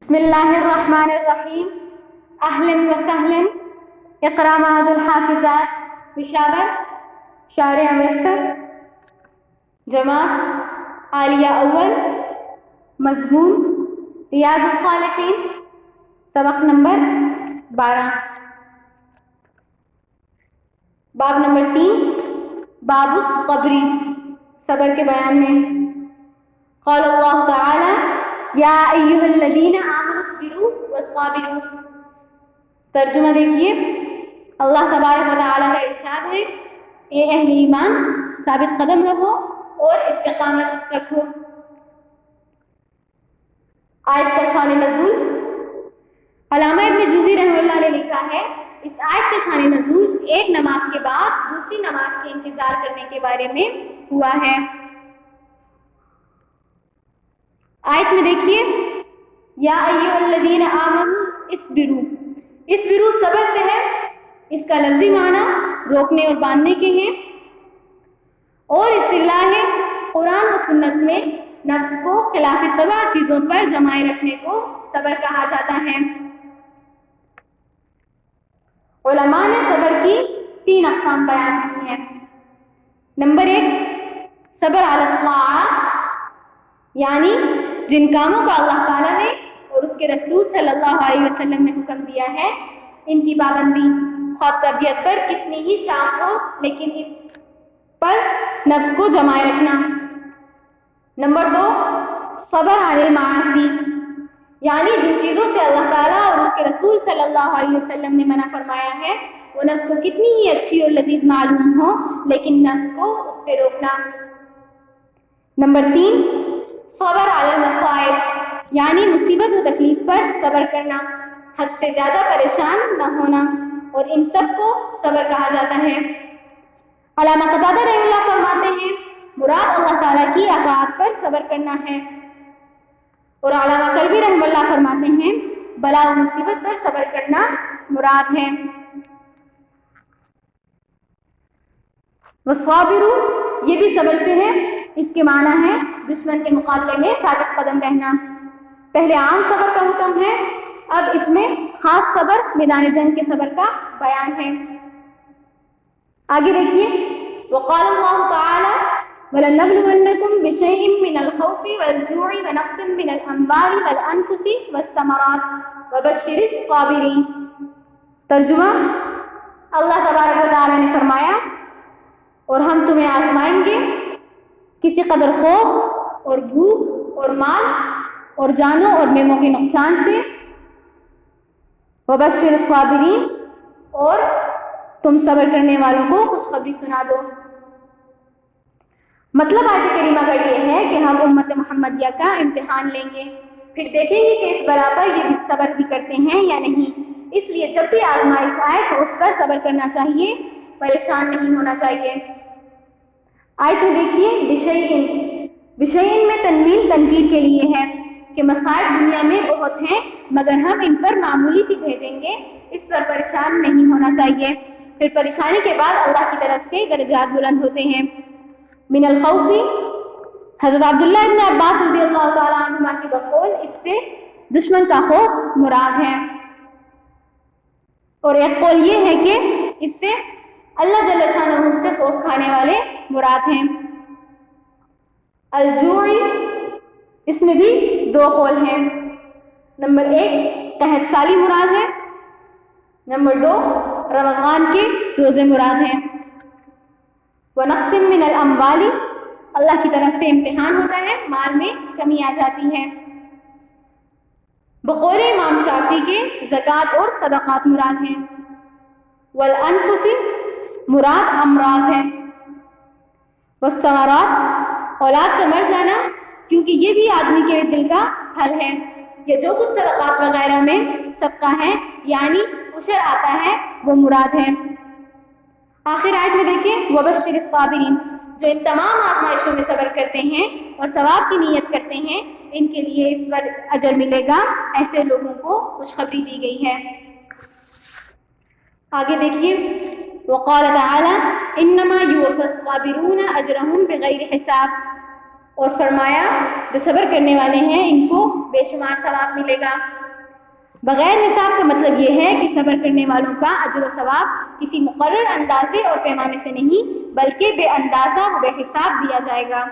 بسم اللہ الرحمن الرحیم. اہلا وسہلا. اقرا معہد الحافظات پشاور شارع میسر جماعت عالیہ اول. مضمون ریاض الصالحین، سبق نمبر 12. باب نمبر 3 باب الصبری، صبر کے بیان میں. قال اللہ تعالی یا ایھا الذین آمنوا اصبروا وصابروا. ترجمہ دیکھیے، اللہ تبارک و تعالیٰ کا ارشاد ہے، اے اہل ایمان ثابت قدم رہو اور استقامت رکھو. آیت کا شان نزول. علامہ ابن جوزی رحمہ اللہ نے لکھا ہے، اس آیت کا شان نزول ایک نماز کے بعد دوسری نماز کے انتظار کرنے کے بارے میں ہوا ہے. آیت میں دیکھیے، یا ایھا الذین آمنوا اصبروا. اصبروا صبر سے ہے، اس کا لفظی معنی روکنے اور باندھنے کے ہیں، اور اصطلاح ہے قرآن و سنت میں نفس کو خلاف طبع چیزوں پر جمائے رکھنے کو صبر کہا جاتا ہے. علماء نے صبر کی 3 اقسام بیان کی ہیں. نمبر 1 صبر علی الطاعات، یعنی جن کاموں کا اللہ تعالیٰ نے اور اس کے رسول صلی اللہ علیہ وسلم نے حکم دیا ہے ان کی پابندی، خواہ طبیعت پر کتنی ہی شاق ہو لیکن اس پر نفس کو جمائے رکھنا. نمبر 2 صبر علی المعاصی، یعنی جن چیزوں سے اللہ تعالیٰ اور اس کے رسول صلی اللہ علیہ وسلم نے منع فرمایا ہے وہ نفس کو کتنی ہی اچھی اور لذیذ معلوم ہو لیکن نفس کو اس سے روکنا. نمبر 3 صبر علی المصائب، یعنی مصیبت و تکلیف پر صبر کرنا، حد سے زیادہ پریشان نہ ہونا، اور ان سب کو صبر کہا جاتا ہے. علامہ قتادہ رحمہ اللہ فرماتے ہیں مراد اللہ تعالیٰ کی اطاعت پر صبر کرنا ہے، اور علامہ کلبی رحمہ اللہ فرماتے ہیں بلا و مصیبت پر صبر کرنا مراد ہے. وصابروا یہ بھی صبر سے ہے، اس کے معنی ہے دشمن کے مقابلے میں ثابت قدم رہنا. پہلے عام صبر کا حکم ہے، اب اس میں خاص صبر میدان جنگ کے صبر کا بیان ہے. آگے دیکھیے، وقال اللہ تعالی وَلَنَبْلُوَنَّكُمْ بِشَيْءٍ مِّنَ الْخَوْفِ وَالْجُوعِ وَنَقْصٍ مِّنَ الْأَمْوَالِ وَالْأَنفُسِ وَالثَّمَرَاتِ وَبَشِّرِ الصَّابِرِينَ. ترجمہ، اللہ تبارک و تعالی نے فرمایا اور ہم تمہیں آزمائیں گے کسی قدر خوف اور بھوک اور مال اور جانوں اور میموں کے نقصان سے. وبشر الصابرین، اور تم صبر کرنے والوں کو خوشخبری سنا دو. مطلب آیت کریمہ کا یہ ہے کہ ہم امت محمدیہ کا امتحان لیں گے، پھر دیکھیں گے کہ اس بلا پر یہ بھی صبر بھی کرتے ہیں یا نہیں. اس لیے جب بھی آزمائش آئے تو اس پر صبر کرنا چاہیے، پریشان نہیں ہونا چاہیے. آیت میں دیکھیے، بشیئن، بشیئن میں تنوین تنکیر کے لیے ہے کہ مصائب دنیا میں بہت ہیں مگر ہم ان پر معمولی سی بھیجیں گے، اس پر پریشان نہیں ہونا چاہیے. پھر پریشانی کے بعد اللہ کی طرف سے درجات بلند ہوتے ہیں. من الخوف، حضرت عبداللہ ابن عباس رضی اللہ تعالیٰ عنہما کی بقول اس سے دشمن کا خوف مراد ہے، اور ایک قول یہ ہے کہ اس سے اللہ جل شانہ سے خوف کھانے والے مراد ہیں. الجوع، اس میں بھی 2 قول ہیں. نمبر 1 قحط سالی مراد ہے، نمبر 2 رمضان کے روزے مراد ہیں. وَنَقْصٍ مِّنَ الْأَمْوَالِ، اللہ کی طرف سے امتحان ہوتا ہے، مال میں کمی آ جاتی ہے. بقول امام شافعی کے زکوٰۃ اور صدقات مراد ہیں. وَالْأَنفُسِ مراد امراض ہے. والثمرات اولاد کا مر جانا، کیونکہ یہ بھی آدمی کے دل کا حل ہے. یہ جو کچھ صدقات وغیرہ میں صدقہ ہے یعنی عشر آتا ہے وہ مراد ہے. آخر آیت میں دیکھیں، وبشر الصابرین، جو ان تمام آزمائشوں میں صبر کرتے ہیں اور ثواب کی نیت کرتے ہیں ان کے لیے اس پر اجر ملے گا، ایسے لوگوں کو خوشخبری دی گئی ہے. آگے دیکھیے، وقال تعالی انما یوفی الصابرون اجرهم بغیر حساب، اور فرمایا جو صبر کرنے والے ہیں ان کو بے شمار ثواب ملے گا. بغیر حساب کا مطلب یہ ہے کہ صبر کرنے والوں کا اجر و ثواب کسی مقرر اندازے اور پیمانے سے نہیں بلکہ بے اندازہ و بے حساب دیا جائے گا.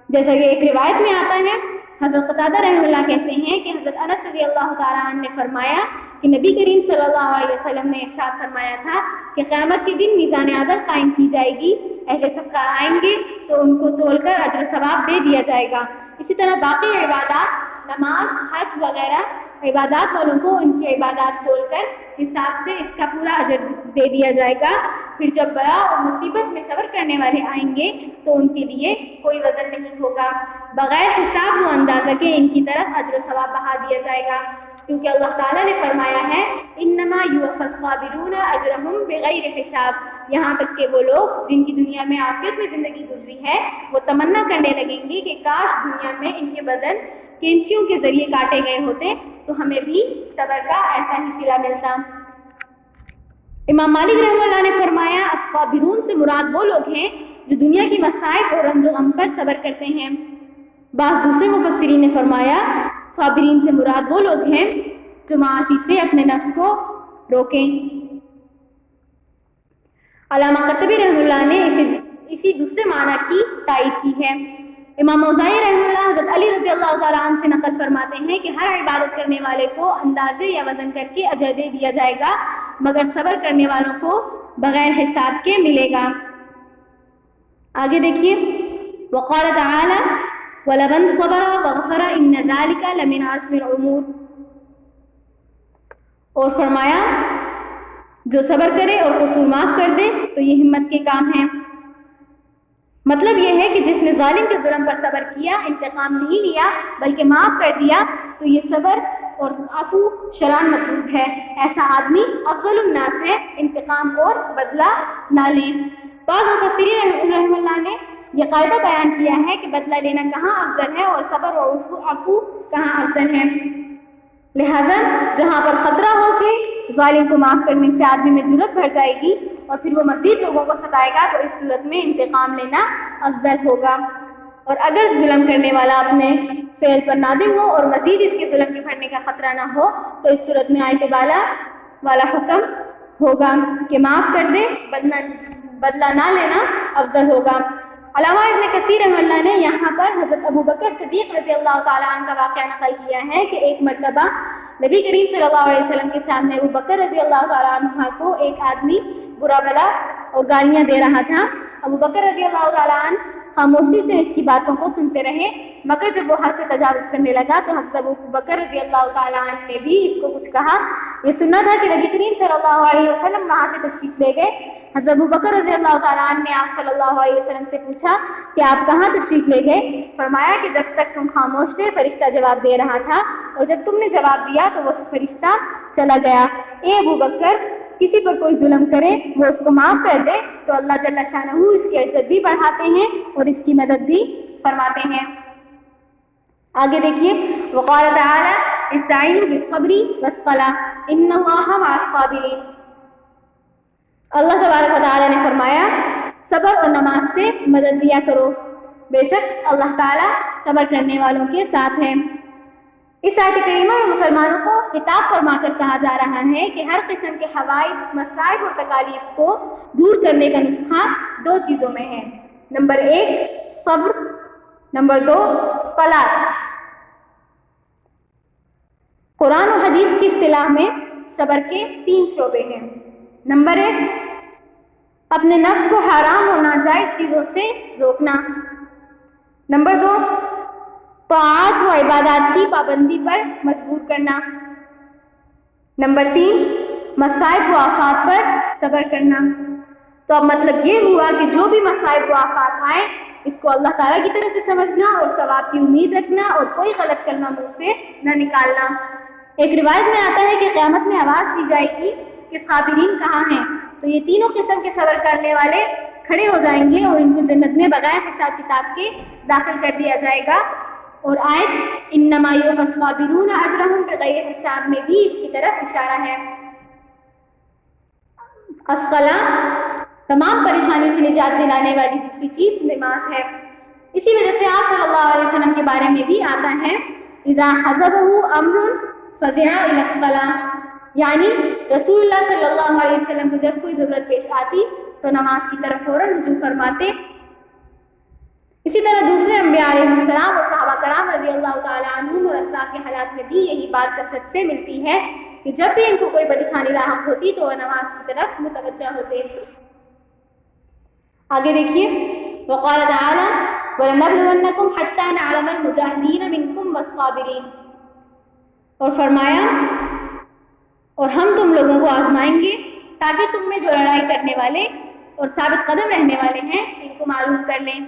جیسا کہ ایک روایت میں آتا ہے، حضرت قتادہ رحمہ اللہ کہتے ہیں کہ حضرت انس رضی اللہ تعالیٰ عنہ نے فرمایا کہ نبی کریم صلی اللہ علیہ وسلم نے ارشاد فرمایا تھا کہ قیامت کے دن میزان عدل قائم کی جائے گی، اہل صدقہ آئیں گے تو ان کو تول کر اجر ثواب دے دیا جائے گا. اسی طرح باقی عبادات، نماز، حج وغیرہ عبادات والوں کو ان کی عبادات تول کر حساب سے اس کا پورا اجر دے دیا جائے گا. پھر جب بلا اور مصیبت میں صبر کرنے والے آئیں گے تو ان کے لیے کوئی وزن نہیں ہوگا، بغیر حساب و اندازہ کے ان کی طرف اجر و ثواب بڑھا دیا جائے گا، کیونکہ اللہ تعالیٰ نے فرمایا ہے انما یوفی الصابرون اجرہم بغیر حساب. یہاں تک کہ وہ لوگ جن کی دنیا میں عافیت میں زندگی گزری ہے وہ تمنا کرنے لگیں گے کہ کاش دنیا میں ان کے بدن کینچیوں کے ذریعے کاٹے گئے ہوتے تو ہمیں بھی صبر کا ایسا ہی صلہ ملتا. امام مالک رحمہ اللہ نے فرمایا الصابرون سے مراد وہ لوگ ہیں جو دنیا کی مصائب اور رنج و غم پر صبر کرتے ہیں. بعض دوسرے مفسرین نے فرمایا صابرین سے مراد وہ لوگ ہیں جو معاصی سے اپنے نفس کو روکیں. علامہ قرطبی رحمہ اللہ نے اسی دوسرے معنی کی تائید کی ہے. امام اوزاعی رحمہ اللہ حضرت علی رضی اللہ تعالیٰ عنہ سے نقل فرماتے ہیں کہ ہر عبادت کرنے والے کو اندازے یا وزن کر کے اجر دے دیا جائے گا مگر صبر کرنے والوں کو بغیر حساب کے ملے گا. آگے دیکھیے وقال تعالی وَلَمَنْ صَبَرَ وَغَفَرَ إِنَّ ذَلِكَ لَمِنْ عَزْمِ الْأُمُورِ. اور فرمایا جو صبر کرے اور قصور معاف کر دے تو یہ ہمت کے کام ہیں. مطلب یہ ہے کہ جس نے ظالم کے ظلم پر صبر کیا، انتقام نہیں لیا بلکہ معاف کر دیا تو یہ صبر اور عفو شرعاً مطلوب ہے. ایسا آدمی افضل الناس ہے، انتقام اور بدلہ نہ لیں. بعض مفسرین رحمہ اللہ نے یہ قاعدہ بیان کیا ہے کہ بدلہ لینا کہاں افضل ہے اور صبر اور عفو کہاں افضل ہے. لہذا جہاں پر خطرہ ہو کہ ظالم کو معاف کرنے سے آدمی میں جرأت بڑھ جائے گی اور پھر وہ مزید لوگوں کو ستائے گا تو اس صورت میں انتقام لینا افضل ہوگا. اور اگر ظلم کرنے والا اپنے فعل پر نادم ہو اور مزید اس کے ظلم کے بڑھنے کا خطرہ نہ ہو تو اس صورت میں آیت والا حکم ہوگا کہ معاف کر دے، بدلہ نہ لینا افضل ہوگا. علامہ ابن کثیر رحمہ اللہ نے یہاں پر حضرت ابو بکر صدیق رضی اللہ تعالیٰ عنہ کا واقعہ نقل کیا ہے کہ ایک مرتبہ نبی کریم صلی اللہ علیہ وسلم کے سامنے ابو بکر رضی اللہ تعالیٰ عنہ کو ایک آدمی برا بھلا اور گالیاں دے رہا تھا. ابو بکر رضی اللہ تعالیٰ عنہ خاموشی سے اس کی باتوں کو سنتے رہے، مگر جب وہ حد سے تجاوز کرنے لگا تو حضرت ابو بکر رضی اللہ تعالیٰ عنہ نے بھی اس کو کچھ کہا. یہ سننا تھا کہ نبی کریم صلی اللہ علیہ وسلم وہاں سے تشریف لے گئے. حضرت ابو بکر رضی اللہ تعالیٰ عنہ نے آپ صلی اللہ علیہ وسلم سے پوچھا کہ آپ کہاں تشریف لے گئے؟ فرمایا کہ جب تک تم خاموش تھے فرشتہ جواب دے رہا تھا اور جب تم نے جواب دیا تو وہ فرشتہ چلا گیا. اے ابو بکر، کسی پر کوئی ظلم کرے وہ اس کو معاف کر دے تو اللہ جل شانہ اس کی عزت بھی بڑھاتے ہیں اور اس کی مدد بھی فرماتے ہیں. آگے دیکھیے وقال تعالی استعینوا بالصبر والصلاۃ ان اللہ مع الصابرین. اللہ تبارک و تعالی نے فرمایا صبر اور نماز سے مدد لیا کرو، بے شک اللہ تعالی صبر کرنے والوں کے ساتھ ہے. اس آیت کریمہ میں مسلمانوں کو خطاب فرما کر کہا جا رہا ہے کہ ہر قسم کے حوائج، مصائب اور تکالیف کو دور کرنے کا نسخہ دو چیزوں میں ہے. نمبر 1 صبر، نمبر 2 صلاۃ. قرآن و حدیث کی اصطلاح میں صبر کے 3 شعبے ہیں. نمبر 1 اپنے نفس کو حرام اور ناجائز چیزوں سے روکنا. نمبر 2 طاعات و عبادات کی پابندی پر مجبور کرنا. نمبر 3 مصائب و آفات پر صبر کرنا. تو اب مطلب یہ ہوا کہ جو بھی مصائب و آفات آئیں اس کو اللہ تعالیٰ کی طرف سے سمجھنا اور ثواب کی امید رکھنا اور کوئی غلط کرنا منہ سے نہ نکالنا. ایک روایت میں آتا ہے کہ قیامت میں آواز دی جائے گی کہ صابرین کہاں ہیں؟ تو یہ تینوں قسم کے صبر کرنے والے کھڑے ہو جائیں گے اور ان کو جنت میں بغیر حساب کتاب کے داخل کر دیا جائے گا. اور آیت انما یوفی الصابرون اجرہم بغیر حساب میں بھی اس کی طرف اشارہ ہے. الصلاۃ تمام پریشانیوں سے نجات دلانے والی دوسری چیز نماز ہے. اسی وجہ سے آپ صلی اللہ علیہ وسلم کے بارے میں بھی آتا ہے اذا حضبہ امر فزع إلى الصلاة، یعنی رسول اللہ صلی اللہ علیہ وسلم کو جب کوئی ضرورت پیش آتی تو نماز کی طرف فوراً رجوع فرماتے۔ اسی طرح دوسرے انبیاء علیہ السلام اور صحابہ کرام رضی اللہ تعالیٰ عنہم اور اسلاف کے حالات میں بھی یہی بات کثرت سے ملتی ہے کہ جب بھی ان کو کوئی پریشانی لاحق ہوتی تو وہ نماز کی طرف متوجہ ہوتے۔ آگے دیکھیے، وقال تعالیٰ وَلَنَبْلُوَنَّكُمْ حَتَّى نَعْلَمَ الْمُجَاهِدِينَ مِنْكُمْ وَالصَّابِرِينَ، اور فرمایا اور ہم تم لوگوں کو آزمائیں گے تاکہ تم میں جو لڑائی کرنے والے اور ثابت قدم رہنے والے ہیں ان کو معلوم کر لیں۔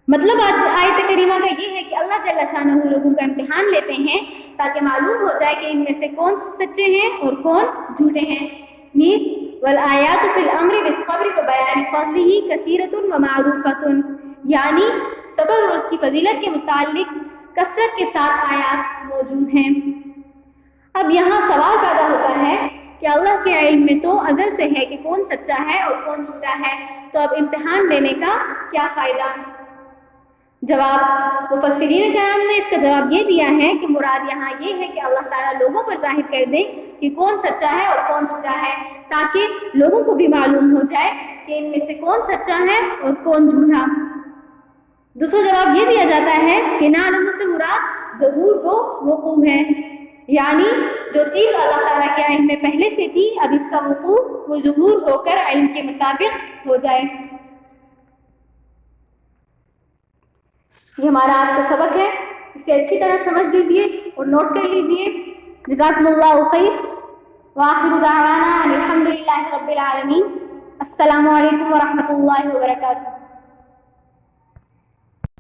مطلب آیت کریمہ کا یہ ہے کہ اللہ جل شانہ لوگوں کا امتحان لیتے ہیں تاکہ معلوم ہو جائے کہ ان میں سے کون سچے ہیں اور کون جھوٹے ہیں۔ نیز والآیات فی الامر بالصبر وبیان فضلہ کثیرۃ ومعروفۃ، یعنی صبر اور اس کی فضیلت کے متعلق کثرت کے ساتھ آیات موجود ہیں۔ اب یہاں سوال پیدا ہوتا ہے کہ اللہ کے علم میں تو ازل سے ہے کہ کون سچا ہے اور کون جھوٹا ہے، تو اب امتحان لینے کا کیا فائدہ؟ جواب، مفسرین کرام نے اس کا جواب یہ دیا ہے کہ مراد یہاں یہ ہے کہ اللہ تعالیٰ لوگوں پر ظاہر کر دیں کہ کون سچا ہے اور کون جھوٹا ہے، تاکہ لوگوں کو بھی معلوم ہو جائے کہ ان میں سے کون سچا ہے اور کون جھوٹا۔ دوسرا جواب یہ دیا جاتا ہے کہ نعلم سے مراد ظہور و وقوع ہے، یعنی جو چیز اللہ تعالیٰ کے علم میں پہلے سے تھی اب اس کا وقوع و ظہور ہو کر علم کے مطابق ہو جائے۔ یہ ہمارا آج کا سبق ہے، اسے اچھی طرح سمجھ لیجئے اور نوٹ کر لیجئے۔ جزاکم اللہ خیر، وآخر دعوانا ان الحمد للہ رب العالمین۔ السلام علیکم ورحمۃ اللہ وبرکاتہ۔